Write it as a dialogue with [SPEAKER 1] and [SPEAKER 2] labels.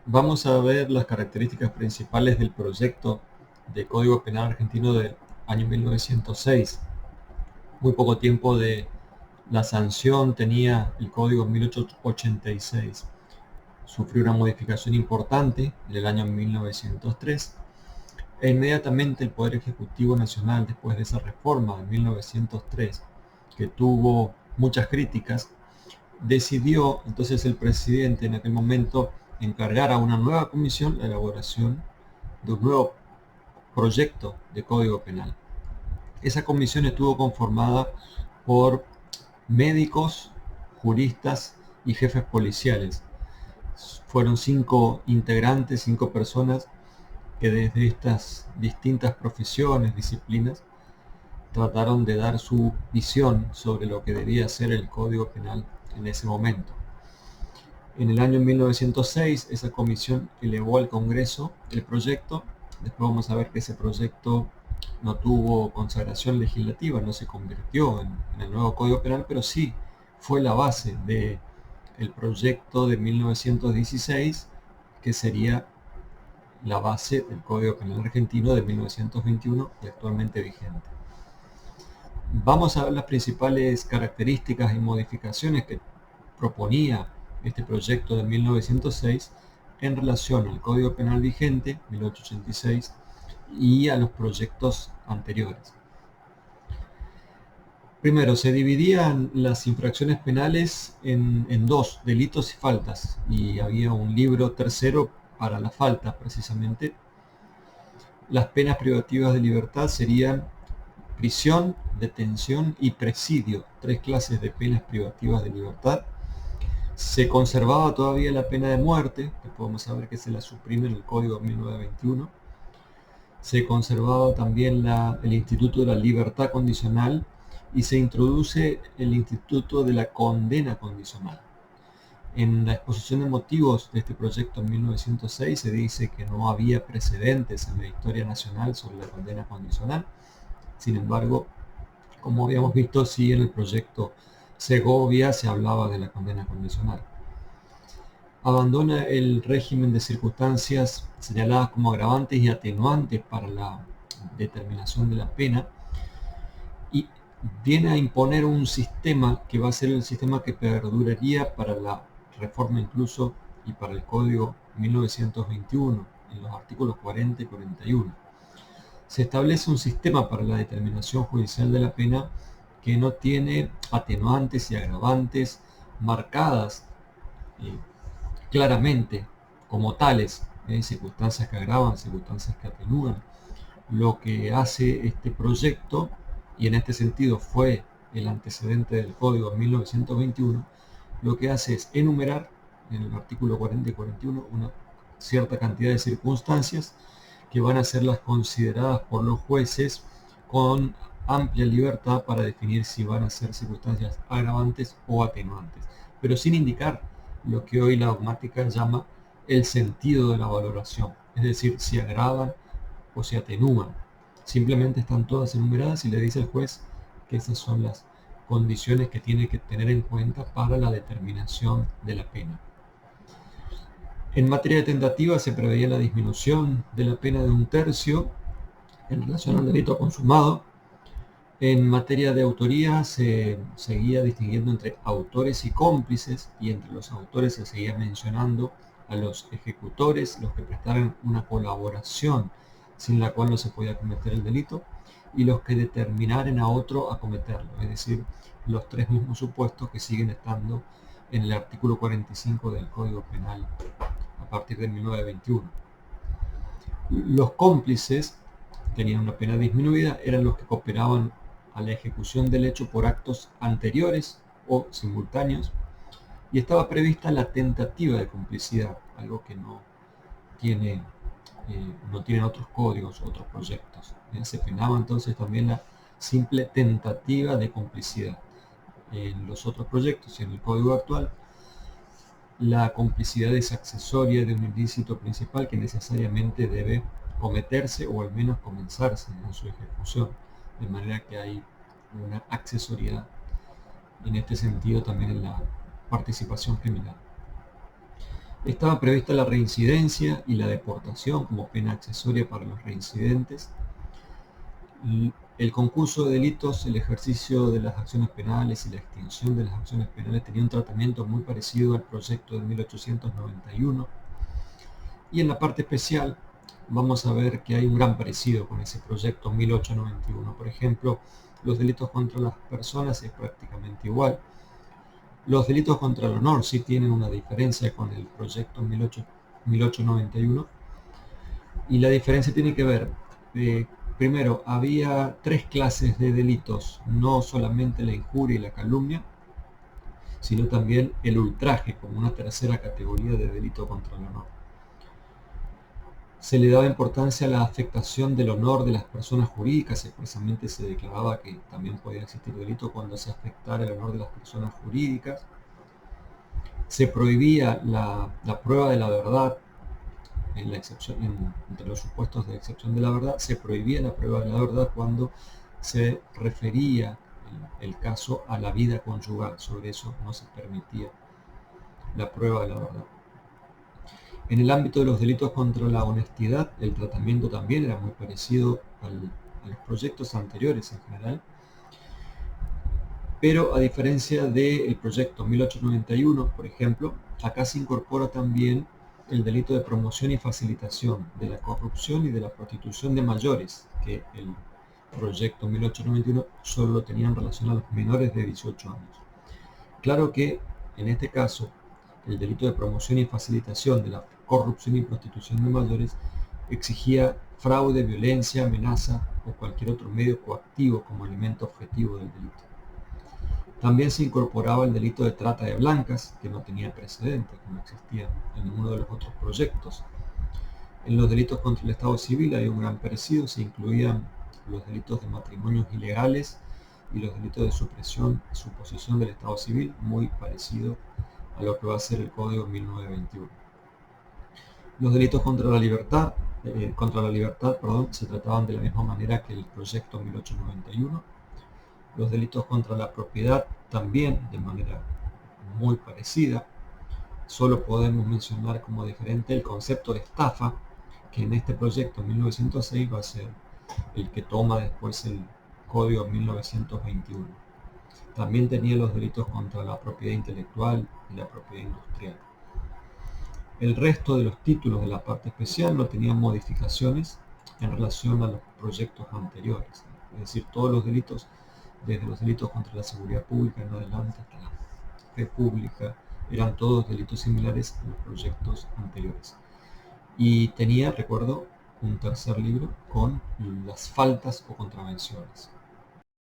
[SPEAKER 1] Vamos a ver las características principales del proyecto de Código Penal argentino del año 1906. Muy poco tiempo de la sanción tenía el Código en 1886. Sufrió una modificación importante en el año 1903 e inmediatamente el Poder Ejecutivo Nacional, después de esa reforma de 1903, que tuvo muchas críticas, decidió entonces el presidente en aquel momento encargar a una nueva comisión la elaboración de un nuevo proyecto de Código Penal. Esa comisión estuvo conformada por médicos, juristas y jefes policiales. Fueron 5 integrantes, 5 personas que desde estas distintas profesiones, disciplinas, trataron de dar su visión sobre lo que debía ser el Código Penal en ese momento. En el año 1906, esa comisión elevó al Congreso el proyecto. Después vamos a ver que ese proyecto no tuvo consagración legislativa, no se convirtió en el nuevo Código Penal, pero sí fue la base del proyecto de 1916, que sería la base del Código Penal argentino de 1921 y actualmente vigente. Vamos a ver las principales características y modificaciones que proponía este proyecto de 1906 en relación al Código Penal vigente, 1886, y a los proyectos anteriores. Primero, se dividían las infracciones penales en dos, delitos y faltas, y había un libro tercero para la falta, precisamente. Las penas privativas de libertad serían prisión, detención y presidio, 3 clases de penas privativas de libertad. Se conservaba todavía la pena de muerte, que podemos saber que se la suprime en el Código 1921. Se conservaba también el Instituto de la Libertad Condicional y se introduce el Instituto de la Condena Condicional. En la exposición de motivos de este proyecto en 1906 se dice que no había precedentes en la historia nacional sobre la condena condicional. Sin embargo, como habíamos visto, sí en el proyecto Segovia se hablaba de la condena condicional. Abandona el régimen de circunstancias señaladas como agravantes y atenuantes para la determinación de la pena y viene a imponer un sistema que va a ser el sistema que perduraría para la reforma incluso y para el Código 1921 en los artículos 40 y 41. Se establece un sistema para la determinación judicial de la pena que no tiene atenuantes y agravantes marcadas claramente como tales, circunstancias que agravan, circunstancias que atenúan. Lo que hace este proyecto, y en este sentido fue el antecedente del Código 1921, lo que hace es enumerar en el artículo 40 y 41 una cierta cantidad de circunstancias que van a ser las consideradas por los jueces con amplia libertad para definir si van a ser circunstancias agravantes o atenuantes, pero sin indicar lo que hoy la dogmática llama el sentido de la valoración, es decir, si agravan o si atenúan. Simplemente están todas enumeradas y le dice al juez que esas son las condiciones que tiene que tener en cuenta para la determinación de la pena. En materia de tentativa se preveía la disminución de la pena de 1/3 en relación al delito consumado. En materia de autoría se seguía distinguiendo entre autores y cómplices, y entre los autores se seguía mencionando a los ejecutores, los que prestaran una colaboración sin la cual no se podía cometer el delito, y los que determinaran a otro a cometerlo, es decir, los 3 mismos supuestos que siguen estando en el artículo 45 del Código Penal a partir de 1921. Los cómplices tenían una pena disminuida, eran los que cooperaban a la ejecución del hecho por actos anteriores o simultáneos, y estaba prevista la tentativa de complicidad, algo que no tienen otros códigos, otros proyectos. Se penaba entonces también la simple tentativa de complicidad. En los otros proyectos y en el código actual, la complicidad es accesoria de un ilícito principal que necesariamente debe cometerse o al menos comenzarse en su ejecución, de manera que hay una accesoriedad en este sentido también en la participación criminal. Estaba prevista la reincidencia y la deportación como pena accesoria para los reincidentes. El concurso de delitos, el ejercicio de las acciones penales y la extinción de las acciones penales tenía un tratamiento muy parecido al proyecto de 1891. Y en la parte especial vamos a ver que hay un gran parecido con ese proyecto 1891. Por ejemplo, los delitos contra las personas es prácticamente igual. Los delitos contra el honor sí tienen una diferencia con el proyecto 1891. Y la diferencia tiene que ver, primero, había tres clases de delitos, no solamente la injuria y la calumnia, sino también el ultraje como una tercera categoría de delito contra el honor. Se le daba importancia a la afectación del honor de las personas jurídicas, expresamente se declaraba que también podía existir delito cuando se afectara el honor de las personas jurídicas. Se prohibía la prueba de la verdad, entre los supuestos de excepción de la verdad, se prohibía la prueba de la verdad cuando se refería el caso a la vida conyugal. Sobre eso no se permitía la prueba de la verdad. En el ámbito de los delitos contra la honestidad, el tratamiento también era muy parecido a los proyectos anteriores en general, pero a diferencia del proyecto 1891, por ejemplo, acá se incorpora también el delito de promoción y facilitación de la corrupción y de la prostitución de mayores, que el proyecto 1891 solo lo tenía en relación a los menores de 18 años. Claro que en este caso el delito de promoción y facilitación de la corrupción y prostitución de mayores exigía fraude, violencia, amenaza o cualquier otro medio coactivo como elemento objetivo del delito. También se incorporaba el delito de trata de blancas, que no tenía precedente, que no existía en ninguno de los otros proyectos. En los delitos contra el Estado civil hay un gran parecido, se incluían los delitos de matrimonios ilegales y los delitos de suposición del Estado civil, muy parecido a lo que va a ser el Código 1921. Los delitos contra la libertad, se trataban de la misma manera que el proyecto 1891. Los delitos contra la propiedad también de manera muy parecida. Solo podemos mencionar como diferente el concepto de estafa, que en este proyecto 1906 va a ser el que toma después el Código 1921. También tenía los delitos contra la propiedad intelectual y la propiedad industrial. El resto de los títulos de la parte especial no tenían modificaciones en relación a los proyectos anteriores. Es decir, todos los delitos, desde los delitos contra la seguridad pública en adelante hasta la fe pública, eran todos delitos similares a los proyectos anteriores. Y tenía, recuerdo, un tercer libro con las faltas o contravenciones.